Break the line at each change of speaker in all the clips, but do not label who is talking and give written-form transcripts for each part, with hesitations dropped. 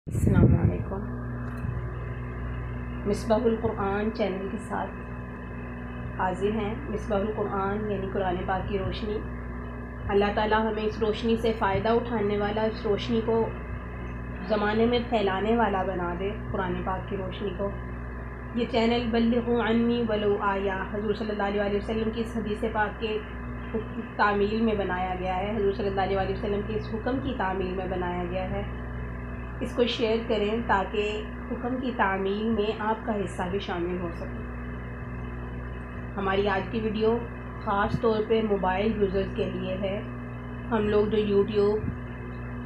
السلام علیکم۔ مصباح القرآن چینل کے ساتھ حاضر ہیں۔ مصباح القرآن یعنی قرآن پاک کی روشنی۔ اللہ تعالیٰ ہمیں اس روشنی سے فائدہ اٹھانے والا، اس روشنی کو زمانے میں پھیلانے والا بنا دے، قرآن پاک کی روشنی کو۔ یہ چینل بلغوا عنی ولو آیا، حضور صلی اللہ علیہ وسلم کی اس حدیث پاک کے تعمیل میں بنایا گیا ہے، حضور صلی اللہ علیہ وسلم کے اس حکم کی تعمیل میں بنایا گیا ہے۔ اس کو شیئر کریں تاکہ حکم کی تعمیل میں آپ کا حصہ بھی شامل ہو سکے۔ ہماری آج کی ویڈیو خاص طور پہ موبائل یوزرز کے لیے ہے۔ ہم لوگ جو یوٹیوب،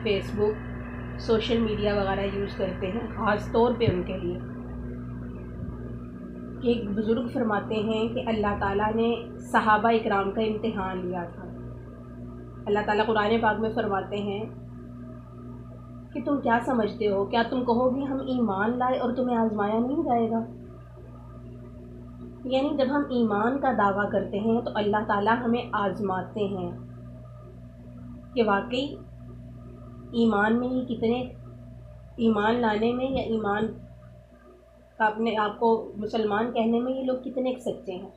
فیس بک، سوشل میڈیا وغیرہ یوز کرتے ہیں، خاص طور پہ ان کے لیے۔ ایک بزرگ فرماتے ہیں کہ اللہ تعالیٰ نے صحابہ اکرام کا امتحان لیا تھا۔ اللہ تعالیٰ قرآن پاک میں فرماتے ہیں کہ تم کیا سمجھتے ہو، کیا تم کہو گے ہم ایمان لائے اور تمہیں آزمایا نہیں جائے گا؟ یعنی جب ہم ایمان کا دعویٰ کرتے ہیں تو اللہ تعالیٰ ہمیں آزماتے ہیں کہ واقعی ایمان میں ہی کتنے، ایمان لانے میں یا ایمان کا اپنے آپ کو مسلمان کہنے میں یہ لوگ کتنے سچے ہیں۔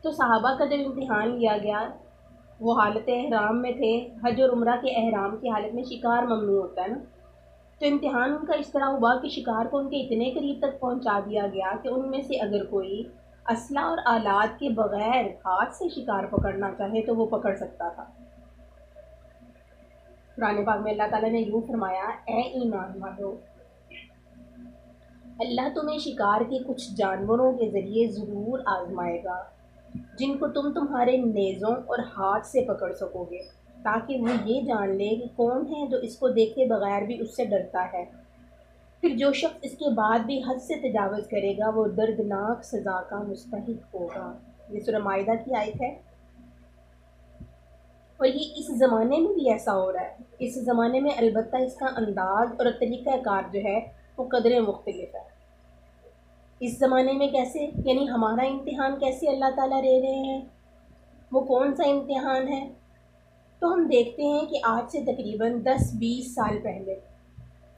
تو صحابہ کا جب امتحان لیا گیا، وہ حالت احرام میں تھے۔ حج اور عمرہ کے احرام کی حالت میں شکار ممنوع ہوتا ہے نا، تو امتحان ان کا اس طرح ہوا کہ شکار کو ان کے اتنے قریب تک پہنچا دیا گیا کہ ان میں سے اگر کوئی اسلحہ اور آلات کے بغیر ہاتھ سے شکار پکڑنا چاہے تو وہ پکڑ سکتا تھا۔ قرآن پاک میں اللہ تعالیٰ نے یوں فرمایا، اے ایمان والو، اللہ تمہیں شکار کے کچھ جانوروں کے ذریعے ضرور آزمائے گا جن کو تم تمہارے نیزوں اور ہاتھ سے پکڑ سکو گے، تاکہ وہ یہ جان لے کہ کون ہے جو اس کو دیکھے بغیر بھی اس سے ڈرتا ہے۔ پھر جو شخص اس کے بعد بھی حد سے تجاوز کرے گا وہ دردناک سزا کا مستحق ہوگا۔ یہ سورہ مائدہ کی آیت ہے، اور یہ اس زمانے میں بھی ایسا ہو رہا ہے۔ اس زمانے میں البتہ اس کا انداز اور طریقہ کار جو ہے وہ قدریں مختلف ہے۔ اس زمانے میں کیسے، یعنی ہمارا امتحان کیسے اللہ تعالیٰ لے رہے ہیں، وہ کون سا امتحان ہے؟ تو ہم دیکھتے ہیں کہ آج سے تقریباً 10-20 سال پہلے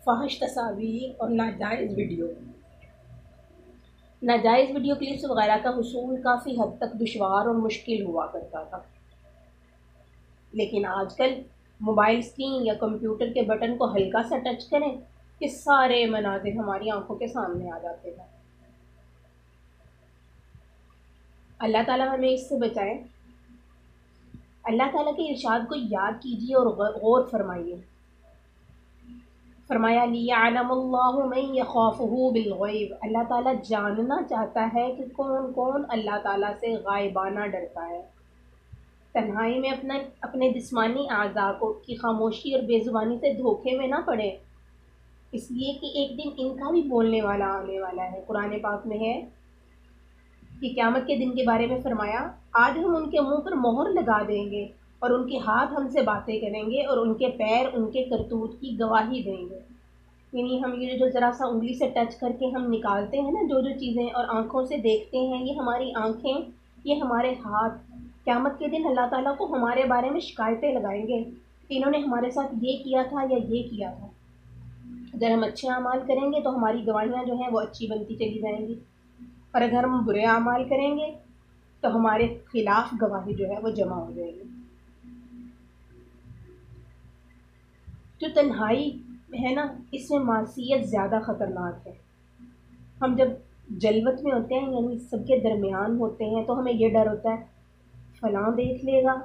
فحش تصاویر اور ناجائز ویڈیو کلپس وغیرہ کا حصول کافی حد تک دشوار اور مشکل ہوا کرتا تھا، لیکن آج کل موبائل اسکرین یا کمپیوٹر کے بٹن کو ہلکا سا ٹچ کریں کہ سارے مناظر ہماری آنکھوں کے سامنے آ جاتے ہیں۔ اللہ تعالیٰ ہمیں اس سے بچائے۔ اللہ تعالیٰ کے ارشاد کو یاد کیجیے اور غور فرمائیے۔ فرمایا لِيَعْلَمَ اللَّهُ مَن يَخَافُهُ بِالْغَيْبِ، اللہ تعالیٰ جاننا چاہتا ہے کہ کون کون اللہ تعالیٰ سے غائبانہ ڈرتا ہے۔ تنہائی میں اپنے جسمانی اعضاء کو کی خاموشی اور بے زبانی سے دھوکے میں نہ پڑے، اس لیے کہ ایک دن ان کا بھی بولنے والا آنے والا ہے۔ قرآن پاک میں ہے کہ قیامت کے دن کے بارے میں فرمایا، آج ہم ان کے منہ پر مہر لگا دیں گے اور ان کے ہاتھ ہم سے باتیں کریں گے اور ان کے پیر ان کے کرتوت کی گواہی دیں گے۔ یعنی ہم یہ جو ذرا سا انگلی سے ٹچ کر کے ہم نکالتے ہیں نا جو چیزیں اور آنکھوں سے دیکھتے ہیں، یہ ہماری آنکھیں، یہ ہمارے ہاتھ قیامت کے دن اللہ تعالیٰ کو ہمارے بارے میں شکایتیں لگائیں گے کہ انہوں نے ہمارے ساتھ یہ کیا تھا یا یہ کیا تھا۔ اگر ہم اچھے اعمال کریں گے تو ہماری گواہیاں جو ہیں وہ اچھی بنتی چلی جائیں گی، اور اگر ہم برے اعمال کریں گے تو ہمارے خلاف گواہی جو ہے وہ جمع ہو جائے گی۔ جو تنہائی ہے نا، اس میں معصیت زیادہ خطرناک ہے۔ ہم جب جلوت میں ہوتے ہیں، یعنی سب کے درمیان ہوتے ہیں، تو ہمیں یہ ڈر ہوتا ہے فلاں دیکھ لے گا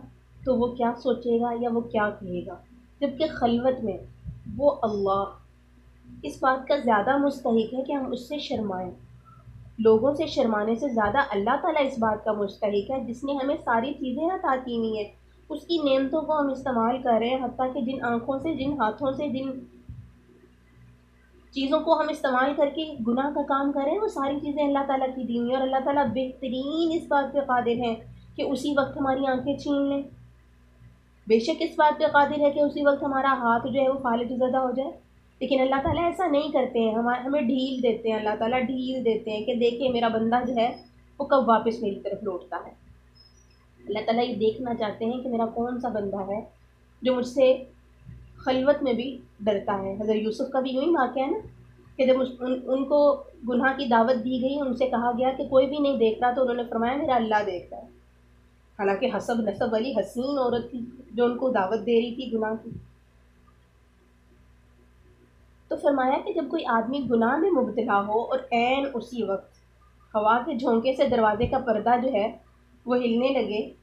تو وہ کیا سوچے گا یا وہ کیا کہے گا، جبکہ خلوت میں وہ اللہ اس بات کا زیادہ مستحق ہے کہ ہم اس سے شرمائیں۔ لوگوں سے شرمانے سے زیادہ اللہ تعالیٰ اس بات کا مستحق ہے جس نے ہمیں ساری چیزیں عطا کی ہوئی ہیں، اس کی نعمتوں کو ہم استعمال کر رہے ہیں، حتیٰ کہ جن آنکھوں سے، جن ہاتھوں سے، جن چیزوں کو ہم استعمال کر کے گناہ کا کام کر رہے ہیں، وہ ساری چیزیں اللہ تعالیٰ کی دی ہوئی ہیں، اور اللہ تعالیٰ بہترین اس بات پہ قادر ہے کہ اسی وقت ہماری آنکھیں چھین لیں، بے شک اس بات پہ قادر ہے کہ اسی وقت ہمارا ہاتھ جو ہے وہ فالج زدہ ہو جائے، لیکن اللہ تعالیٰ ایسا نہیں کرتے ہیں، ہمیں ڈھیل دیتے ہیں، اللہ تعالیٰ ڈھیل دیتے ہیں کہ دیکھیں میرا بندہ جو ہے وہ کب واپس میری طرف لوٹتا ہے۔ اللہ تعالیٰ یہ دیکھنا چاہتے ہیں کہ میرا کون سا بندہ ہے جو مجھ سے خلوت میں بھی ڈرتا ہے۔ حضرت یوسف کا بھی یوں ہی واقعہ ہے نا کہ جب ان کو گناہ کی دعوت دی گئی، ان سے کہا گیا کہ کوئی بھی نہیں دیکھ رہا، تو انہوں نے فرمایا میرا اللہ دیکھ رہا ہے، حالانکہ حسب نسب والی حسین عورت تھی جو ان کو دعوت دے رہی تھی گناہ کی۔ تو فرمایا کہ جب کوئی آدمی گناہ میں مبتلا ہو اور عین اسی وقت ہوا کے جھونکے سے دروازے کا پردہ جو ہے وہ ہلنے لگے،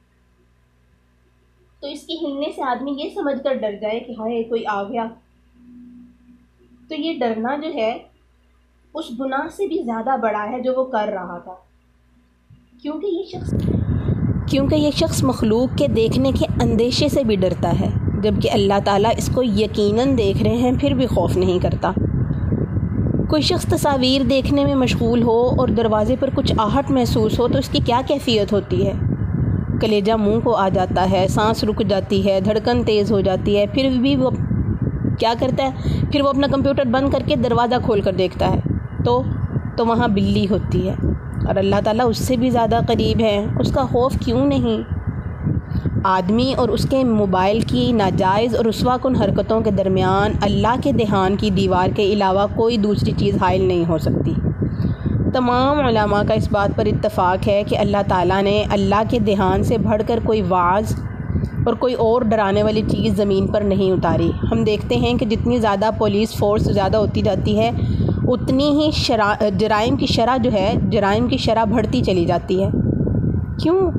تو اس کے ہلنے سے آدمی یہ سمجھ کر ڈر جائے کہ ہائے کوئی آ گیا، تو یہ ڈرنا جو ہے اس گناہ سے بھی زیادہ بڑا ہے جو وہ کر رہا تھا، کیونکہ یہ شخص مخلوق کے دیکھنے کے اندیشے سے بھی ڈرتا ہے، جبکہ اللہ تعالیٰ اس کو یقیناً دیکھ رہے ہیں پھر بھی خوف نہیں کرتا۔ کوئی شخص تصاویر دیکھنے میں مشغول ہو اور دروازے پر کچھ آہٹ محسوس ہو تو اس کی کیا کیفیت ہوتی ہے؟ کلیجہ منہ کو آ جاتا ہے، سانس رک جاتی ہے، دھڑکن تیز ہو جاتی ہے، پھر بھی وہ کیا کرتا ہے؟ پھر وہ اپنا کمپیوٹر بند کر کے دروازہ کھول کر دیکھتا ہے تو وہاں بلی ہوتی ہے، اور اللہ تعالیٰ اس سے بھی زیادہ قریب ہے، اس کا خوف کیوں نہیں؟ آدمی اور اس کے موبائل کی ناجائز اور رسوا کن حرکتوں کے درمیان اللہ کے دھیان کی دیوار کے علاوہ کوئی دوسری چیز حائل نہیں ہو سکتی۔ تمام علماء کا اس بات پر اتفاق ہے کہ اللہ تعالیٰ نے اللہ کے دھیان سے بڑھ کر کوئی واعظ اور کوئی اور ڈرانے والی چیز زمین پر نہیں اتاری۔ ہم دیکھتے ہیں کہ جتنی زیادہ پولیس فورس زیادہ ہوتی جاتی ہے اتنی ہی جرائم کی شرح بڑھتی چلی جاتی ہے۔ کیوں؟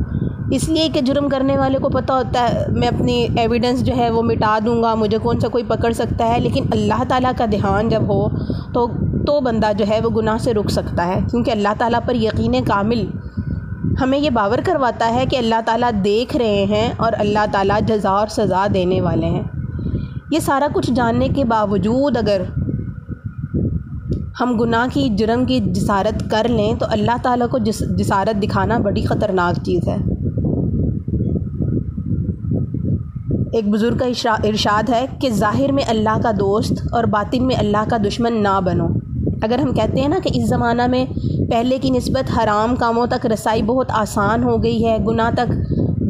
اس لیے کہ جرم کرنے والے کو پتہ ہوتا ہے میں اپنی ایویڈنس جو ہے وہ مٹا دوں گا، مجھے کون سا کوئی پکڑ سکتا ہے، لیکن اللہ تعالیٰ کا دھیان جب ہو تو بندہ جو ہے وہ گناہ سے رک سکتا ہے، کیونکہ اللہ تعالیٰ پر یقین کامل ہمیں یہ باور کرواتا ہے کہ اللہ تعالیٰ دیکھ رہے ہیں اور اللہ تعالیٰ جزا اور سزا دینے والے ہیں۔ یہ سارا کچھ جاننے کے باوجود اگر ہم گناہ کی جرم کی جسارت کر لیں تو اللہ تعالیٰ کو جسارت دکھانا بڑی خطرناک چیز ہے۔ ایک بزرگ کا ارشاد ہے کہ ظاہر میں اللہ کا دوست اور باطن میں اللہ کا دشمن نہ بنو۔ اگر ہم کہتے ہیں نا کہ اس زمانہ میں پہلے کی نسبت حرام کاموں تک رسائی بہت آسان ہو گئی ہے، گناہ تک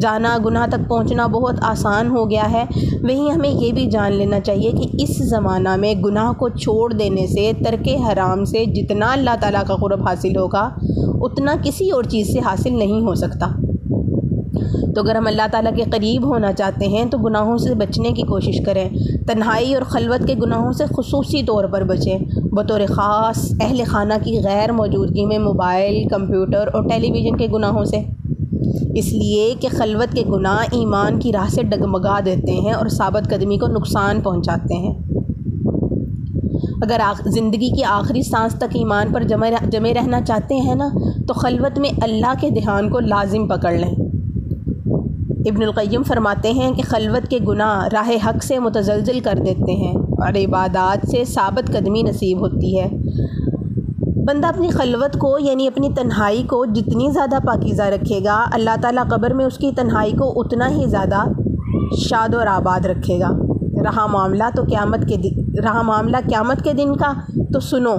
جانا، گناہ تک پہنچنا بہت آسان ہو گیا ہے، وہیں ہمیں یہ بھی جان لینا چاہیے کہ اس زمانہ میں گناہ کو چھوڑ دینے سے، ترک حرام سے جتنا اللہ تعالیٰ کا قرب حاصل ہوگا اتنا کسی اور چیز سے حاصل نہیں ہو سکتا۔ تو اگر ہم اللہ تعالیٰ کے قریب ہونا چاہتے ہیں تو گناہوں سے بچنے کی کوشش کریں، تنہائی اور خلوت کے گناہوں سے خصوصی طور پر بچیں، بطور خاص اہل خانہ کی غیر موجودگی میں موبائل، کمپیوٹر اور ٹیلی ویژن کے گناہوں سے، اس لیے کہ خلوت کے گناہ ایمان کی راہ سے ڈگمگا دیتے ہیں اور ثابت قدمی کو نقصان پہنچاتے ہیں۔ اگر زندگی کی آخری سانس تک ایمان پر جمے رہنا چاہتے ہیں نا تو خلوت میں اللہ کے دھیان کو لازم پکڑ لیں۔ ابن القیم فرماتے ہیں کہ خلوت کے گناہ راہ حق سے متزلزل کر دیتے ہیں اور عبادات سے ثابت قدمی نصیب ہوتی ہے۔ بندہ اپنی خلوت کو یعنی اپنی تنہائی کو جتنی زیادہ پاکیزہ رکھے گا، اللہ تعالیٰ قبر میں اس کی تنہائی کو اتنا ہی زیادہ شاد اور آباد رکھے گا۔ رہا معاملہ قیامت کے دن کا تو سنو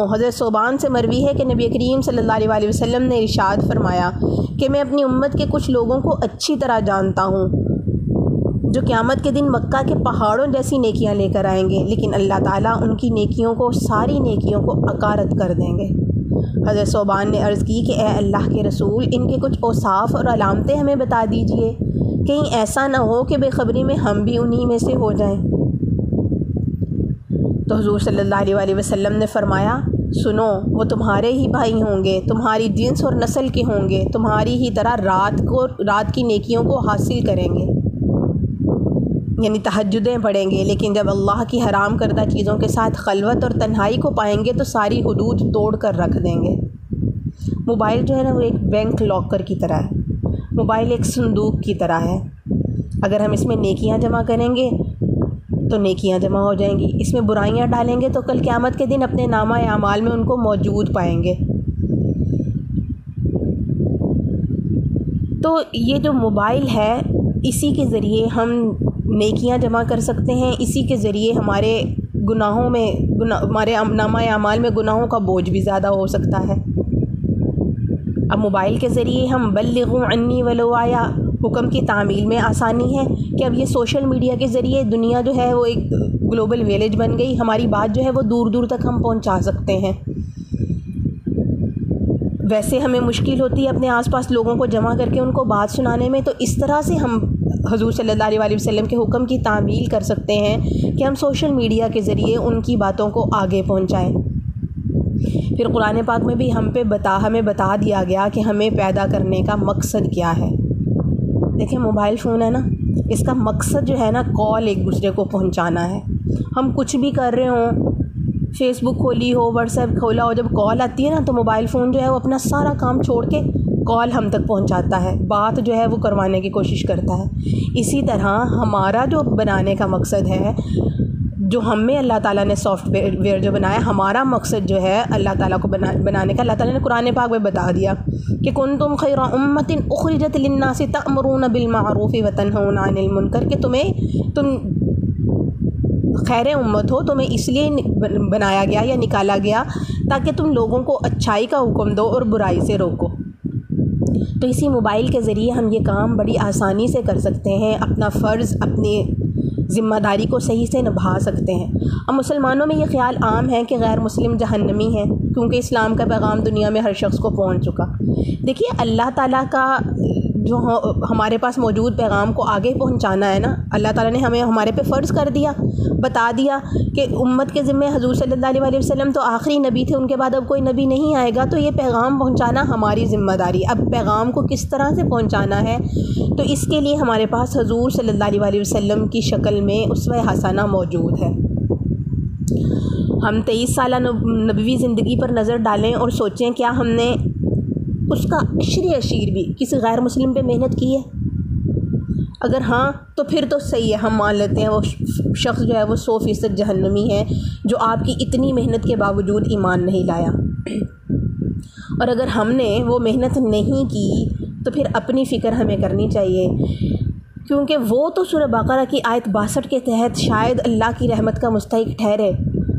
حضرت صوبان سے مروی ہے کہ نبی کریم صلی اللہ علیہ وسلم نے ارشاد فرمایا کہ میں اپنی امت کے کچھ لوگوں کو اچھی طرح جانتا ہوں جو قیامت کے دن مکہ کے پہاڑوں جیسی نیکیاں لے کر آئیں گے، لیکن اللہ تعالیٰ ان کی نیکیوں کو، ساری نیکیوں کو عکارت کر دیں گے۔ حضرت صوبان نے عرض کی کہ اے اللہ کے رسول، ان کے کچھ اوصاف اور علامتیں ہمیں بتا دیجئے، کہیں ایسا نہ ہو کہ بے خبری میں ہم بھی انہی میں سے ہو جائیں۔ تو حضور صلی اللہ علیہ وسلم نے فرمایا، سنو، وہ تمہارے ہی بھائی ہوں گے، تمہاری جنس اور نسل کے ہوں گے، تمہاری ہی طرح رات کی نیکیوں کو حاصل کریں گے، یعنی تہجدیں پڑھیں گے، لیکن جب اللہ کی حرام کردہ چیزوں کے ساتھ خلوت اور تنہائی کو پائیں گے تو ساری حدود توڑ کر رکھ دیں گے۔ موبائل جو ہے نا وہ ایک بینک لاکر کی طرح ہے، موبائل ایک صندوق کی طرح ہے، اگر ہم اس میں نیکیاں جمع کریں گے تو نیکیاں جمع ہو جائیں گی، اس میں برائیاں ڈالیں گے تو کل قیامت کے دن اپنے نامہ اعمال میں ان کو موجود پائیں گے۔ تو یہ جو موبائل ہے اسی کے ذریعے ہم نیکیاں جمع کر سکتے ہیں، اسی کے ذریعے ہمارے گناہوں میں ہمارے نامہ اعمال میں گناہوں کا بوجھ بھی زیادہ ہو سکتا ہے۔ اب موبائل کے ذریعے ہم بلغوا عنی ولو آیا
حکم کی تعمیل میں آسانی ہے کہ اب یہ سوشل میڈیا کے ذریعے دنیا جو ہے وہ ایک گلوبل ویلیج بن گئی، ہماری بات جو ہے وہ دور دور تک ہم پہنچا سکتے ہیں۔ ویسے ہمیں مشکل ہوتی ہے اپنے آس پاس لوگوں کو جمع کر کے ان کو بات سنانے میں، تو اس طرح سے ہم حضور صلی اللہ علیہ وسلم کے حکم کی تعمیل کر سکتے ہیں کہ ہم سوشل میڈیا کے ذریعے ان کی باتوں کو آگے پہنچائیں۔ پھر قرآن پاک میں بھی ہمیں بتا دیا گیا کہ ہمیں پیدا کرنے کا مقصد کیا ہے۔ دیکھیں موبائل فون ہے نا، اس کا مقصد جو ہے نا کال ایک دوسرے کو پہنچانا ہے۔ ہم کچھ بھی کر رہے ہوں، فیس بک کھولی ہو، واٹس ایپ کھولا ہو، جب کال آتی ہے نا تو موبائل فون جو ہے وہ اپنا سارا کام چھوڑ کے کال ہم تک پہنچاتا ہے، بات جو ہے وہ کروانے کی کوشش کرتا ہے۔ اسی طرح ہمارا جو بنانے کا مقصد ہے، جو ہمیں اللہ تعالیٰ نے سافٹ ویئر جو بنایا، ہمارا مقصد جو ہے اللہ تعالیٰ کو بنانے کا، اللہ تعالیٰ نے قرآن پاک میں بتا دیا کہ کنتم خیر امۃ اخرجت للناس تأمرون بالمعروف وتنہون عن المنکر، کہ تم خیر امت ہو، تمہیں اس لیے بنایا گیا یا نکالا گیا تاکہ تم لوگوں کو اچھائی کا حکم دو اور برائی سے روکو۔ تو اسی موبائل کے ذریعے ہم یہ کام بڑی آسانی سے کر سکتے ہیں، اپنا فرض، اپنی ذمہ داری کو صحیح سے نبھا سکتے ہیں۔ اب مسلمانوں میں یہ خیال عام ہے کہ غیر مسلم جہنمی ہیں، کیونکہ اسلام کا پیغام دنیا میں ہر شخص کو پہنچ چکا۔ دیکھیے اللہ تعالیٰ کا جو ہمارے پاس موجود پیغام کو آگے پہنچانا ہے نا، اللہ تعالیٰ نے ہمیں ہمارے پہ فرض کر دیا، بتا دیا کہ امت کے ذمے حضور صلی اللہ علیہ وسلم تو آخری نبی تھے، ان کے بعد اب کوئی نبی نہیں آئے گا، تو یہ پیغام پہنچانا ہماری ذمہ داری۔ اب پیغام کو کس طرح سے پہنچانا ہے، تو اس کے لیے ہمارے پاس حضور صلی اللہ علیہ وسلم کی شکل میں اسوہ حسنہ موجود ہے۔ ہم 23 سالہ نبوی زندگی پر نظر ڈالیں اور سوچیں کیا ہم نے اس کا عشیر بھی کسی غیر مسلم پہ محنت کی ہے؟ اگر ہاں تو پھر تو صحیح ہے، ہم مان لیتے ہیں وہ شخص جو ہے وہ 100% جہنمی ہے، جو آپ کی اتنی محنت کے باوجود ایمان نہیں لایا۔ اور اگر ہم نے وہ محنت نہیں کی تو پھر اپنی فکر ہمیں کرنی چاہیے، کیونکہ وہ تو سورہ بقرہ کی آیت 62 کے تحت شاید اللہ کی رحمت کا مستحق ٹھہرے،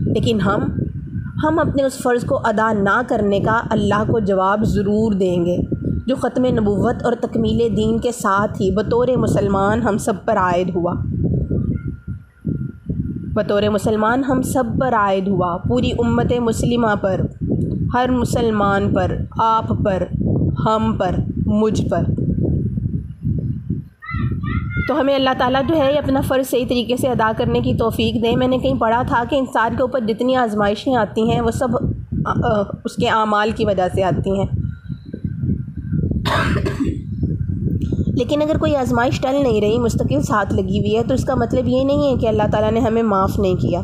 لیکن ہم اپنے اس فرض کو ادا نہ کرنے کا اللہ کو جواب ضرور دیں گے، جو ختم نبوت اور تکمیل دین کے ساتھ ہی بطور مسلمان ہم سب پر عائد ہوا۔ بطور مسلمان ہم سب پر عائد ہوا، پوری امت مسلمہ پر، ہر مسلمان پر، آپ پر، ہم پر، مجھ پر۔ تو ہمیں اللہ تعالیٰ جو ہے اپنا فرض صحیح طریقے سے ادا کرنے کی توفیق دیں۔ میں نے کہیں پڑھا تھا کہ انسان کے اوپر جتنی آزمائشیں آتی ہیں وہ سب اس کے اعمال کی وجہ سے آتی ہیں، لیکن اگر کوئی آزمائش ٹل نہیں رہی، مستقل ساتھ لگی ہوئی ہے، تو اس کا مطلب یہ نہیں ہے کہ اللہ تعالیٰ نے ہمیں معاف نہیں کیا۔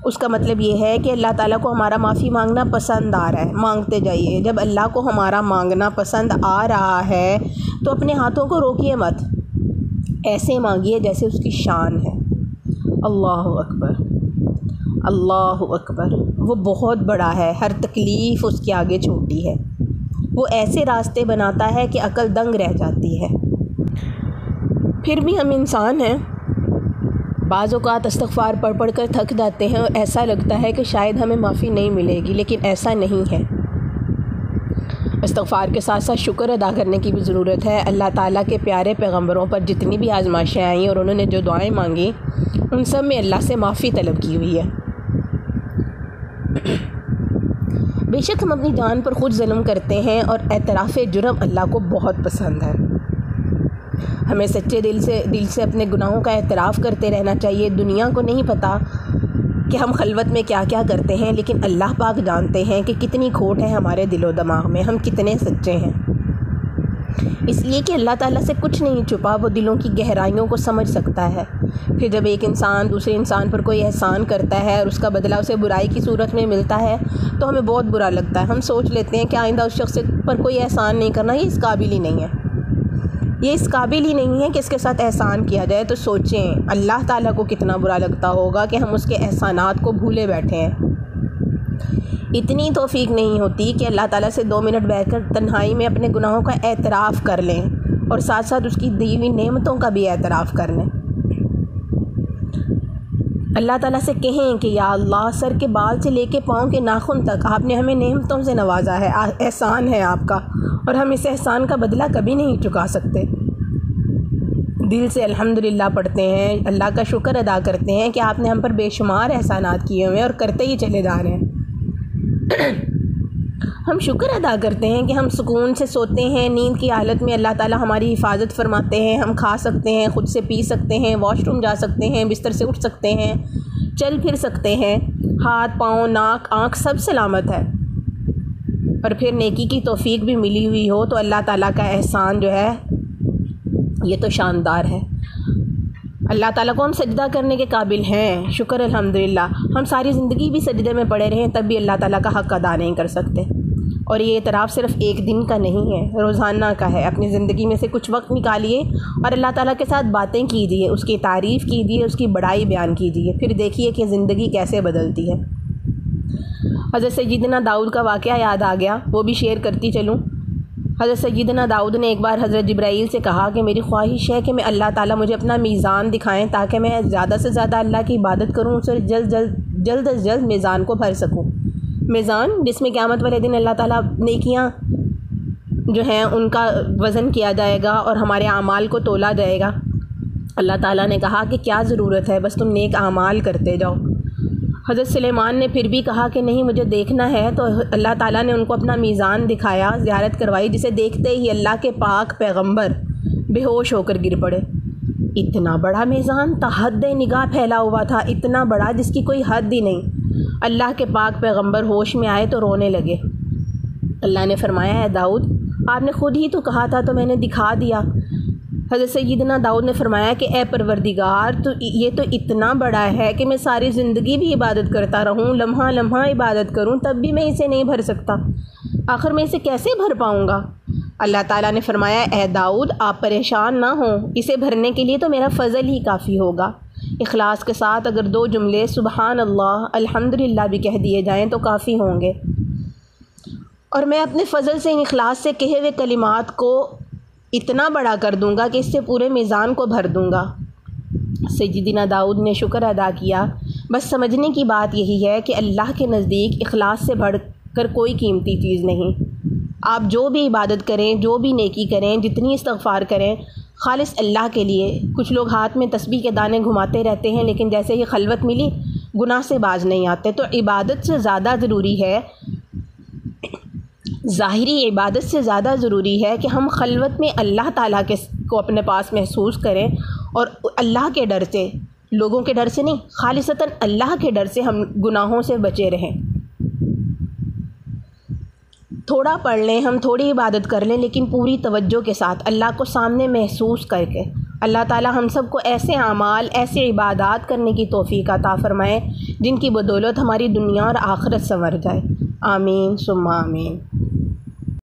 اس کا مطلب یہ ہے کہ اللہ تعالیٰ کو ہمارا معافی مانگنا پسند آ رہا ہے، مانگتے جائیے۔ جب اللہ کو ہمارا مانگنا پسند آ رہا ہے تو اپنے ہاتھوں کو روکیے مت، ایسے مانگیے جیسے اس کی شان ہے۔ اللہ اکبر، اللہ اکبر، وہ بہت بڑا ہے، ہر تکلیف اس کے آگے چھوٹی ہے، وہ ایسے راستے بناتا ہے کہ عقل دنگ رہ جاتی ہے۔ پھر بھی ہم انسان ہیں، بعض اوقات استغفار پڑھ کر تھک جاتے ہیں اور ایسا لگتا ہے کہ شاید ہمیں معافی نہیں ملے گی، لیکن ایسا نہیں ہے۔ استغفار کے ساتھ ساتھ شکر ادا کرنے کی بھی ضرورت ہے۔ اللہ تعالیٰ کے پیارے پیغمبروں پر جتنی بھی آزمائشیں آئیں اور انہوں نے جو دعائیں مانگی، ان سب میں اللہ سے معافی طلب کی ہوئی ہے۔ بے شک ہم اپنی جان پر خود ظلم کرتے ہیں، اور اعتراف جرم اللہ کو بہت پسند ہے۔ ہمیں سچے دل سے اپنے گناہوں کا اعتراف کرتے رہنا چاہیے۔ دنیا کو نہیں پتہ کہ ہم خلوت میں کیا کیا کرتے ہیں، لیکن اللہ پاک جانتے ہیں کہ کتنی کھوٹ ہے ہمارے دل و دماغ میں، ہم کتنے سچے ہیں۔ اس لیے کہ اللہ تعالیٰ سے کچھ نہیں چھپا، وہ دلوں کی گہرائیوں کو سمجھ سکتا ہے۔ پھر جب ایک انسان دوسرے انسان پر کوئی احسان کرتا ہے اور اس کا بدلہ اسے برائی کی صورت میں ملتا ہے تو ہمیں بہت برا لگتا ہے۔ ہم سوچ لیتے ہیں کہ آئندہ اس شخص پر کوئی احسان نہیں کرنا، یہ اس قابل ہی نہیں ہے، یہ اس قابل ہی نہیں ہے کہ اس کے ساتھ احسان کیا جائے۔ تو سوچیں اللہ تعالیٰ کو کتنا برا لگتا ہوگا کہ ہم اس کے احسانات کو بھولے بیٹھے ہیں۔ اتنی توفیق نہیں ہوتی کہ اللہ تعالیٰ سے 2 منٹ بیٹھ کر تنہائی میں اپنے گناہوں کا اعتراف کر لیں اور ساتھ ساتھ اس کی دی ہوئی نعمتوں کا بھی اعتراف کر لیں۔ اللہ تعالیٰ سے کہیں کہ یا اللہ، سر کے بال سے لے کے پاؤں کے ناخن تک آپ نے ہمیں نعمتوں سے نوازا ہے، احسان ہے آپ کا، اور ہم اس احسان کا بدلہ کبھی نہیں چکا سکتے۔ دل سے الحمدللہ پڑھتے ہیں، اللہ کا شکر ادا کرتے ہیں کہ آپ نے ہم پر بے شمار احسانات کیے ہوئے ہیں اور کرتے ہی چلے جا رہے ہیں۔ ہم شکر ادا کرتے ہیں کہ ہم سکون سے سوتے ہیں، نیند کی حالت میں اللہ تعالیٰ ہماری حفاظت فرماتے ہیں، ہم کھا سکتے ہیں، خود سے پی سکتے ہیں، واش روم جا سکتے ہیں، بستر سے اٹھ سکتے ہیں، چل پھر سکتے ہیں، ہاتھ پاؤں ناک آنکھ سب سلامت ہے، اور پھر نیکی کی توفیق بھی ملی ہوئی ہو تو اللہ تعالیٰ کا احسان جو ہے یہ تو شاندار ہے۔ اللہ تعالیٰ کو ہم سجدہ کرنے کے قابل ہیں، شکر الحمدللہ۔ ہم ساری زندگی بھی سجدے میں پڑے رہیں تب بھی اللہ تعالیٰ کا حق ادا نہیں کر سکتے، اور یہ اعتراف صرف ایک دن کا نہیں ہے، روزانہ کا ہے۔ اپنی زندگی میں سے کچھ وقت نکالیے اور اللہ تعالیٰ کے ساتھ باتیں کیجیے، اس کی تعریف کیجیے، اس کی بڑائی بیان کیجیے، پھر دیکھیے کہ زندگی کیسے بدلتی ہے۔ حضرت سیدنا داؤد کا واقعہ یاد آ گیا، وہ بھی شیئر کرتی چلوں۔ حضرت سیدنا داؤد نے ایک بار حضرت جبرائیل سے کہا کہ میری خواہش ہے کہ میں اللہ تعالیٰ مجھے اپنا میزان دکھائیں تاکہ میں زیادہ سے زیادہ اللہ کی عبادت کروں، اسے جلد از جلد میزان کو بھر سکوں۔ میزان جس میں قیامت والے دن اللہ تعالیٰ نیکیاں جو ہیں ان کا وزن کیا جائے گا اور ہمارے اعمال کو تولا جائے گا۔ اللہ تعالیٰ نے کہا کہ کیا ضرورت ہے، بس تم نیک اعمال کرتے جاؤ۔ حضرت سلیمان نے پھر بھی کہا کہ نہیں مجھے دیکھنا ہے، تو اللہ تعالیٰ نے ان کو اپنا میزان دکھایا، زیارت کروائی، جسے دیکھتے ہی اللہ کے پاک پیغمبر بے ہوش ہو کر گر پڑے۔ اتنا بڑا میزان تا حد نگاہ پھیلا ہوا تھا، اتنا بڑا جس کی کوئی حد ہی نہیں۔ اللہ کے پاک پیغمبر ہوش میں آئے تو رونے لگے۔ اللہ نے فرمایا ہے داؤد آپ نے خود ہی تو کہا تھا تو میں نے دکھا دیا۔ حضرت سیدنا داؤد نے فرمایا کہ اے پروردگار تو یہ تو اتنا بڑا ہے کہ میں ساری زندگی بھی عبادت کرتا رہوں، لمحہ لمحہ عبادت کروں، تب بھی میں اسے نہیں بھر سکتا، آخر میں اسے کیسے بھر پاؤں گا؟ اللہ تعالیٰ نے فرمایا اے داؤد آپ پریشان نہ ہوں، اسے بھرنے کے لیے تو میرا فضل ہی کافی ہوگا۔ اخلاص کے ساتھ اگر 2 جملے سبحان اللہ الحمدللہ بھی کہہ دیے جائیں تو کافی ہوں گے، اور میں اپنے فضل سے ان اخلاص سے کہے ہوئے کلمات کو اتنا بڑا کر دوں گا کہ اس سے پورے میزان کو بھر دوں گا۔ سیدنا داؤد نے شکر ادا کیا۔ بس سمجھنے کی بات یہی ہے کہ اللہ کے نزدیک اخلاص سے بڑھ کر کوئی قیمتی چیز نہیں۔ آپ جو بھی عبادت کریں، جو بھی نیکی کریں، جتنی استغفار کریں، خالص اللہ کے لیے۔ کچھ لوگ ہاتھ میں تسبیح کے دانے گھماتے رہتے ہیں لیکن جیسے ہی خلوت ملی گناہ سے باز نہیں آتے۔ تو عبادت سے زیادہ ضروری ہے، ظاہری عبادت سے زیادہ ضروری ہے کہ ہم خلوت میں اللہ تعالیٰ کو اپنے پاس محسوس کریں، اور اللہ کے ڈر سے، لوگوں کے ڈر سے نہیں، خالصتاً اللہ کے ڈر سے ہم گناہوں سے بچے رہیں۔ تھوڑا پڑھ لیں، ہم تھوڑی عبادت کر لیں لیکن پوری توجہ کے ساتھ اللہ کو سامنے محسوس کر کے۔ اللہ تعالیٰ ہم سب کو ایسے اعمال، ایسے عبادات کرنے کی توفیق عطا فرمائے جن کی بدولت ہماری دنیا اور آخرت سنور جائے۔ آمین ثم آمین۔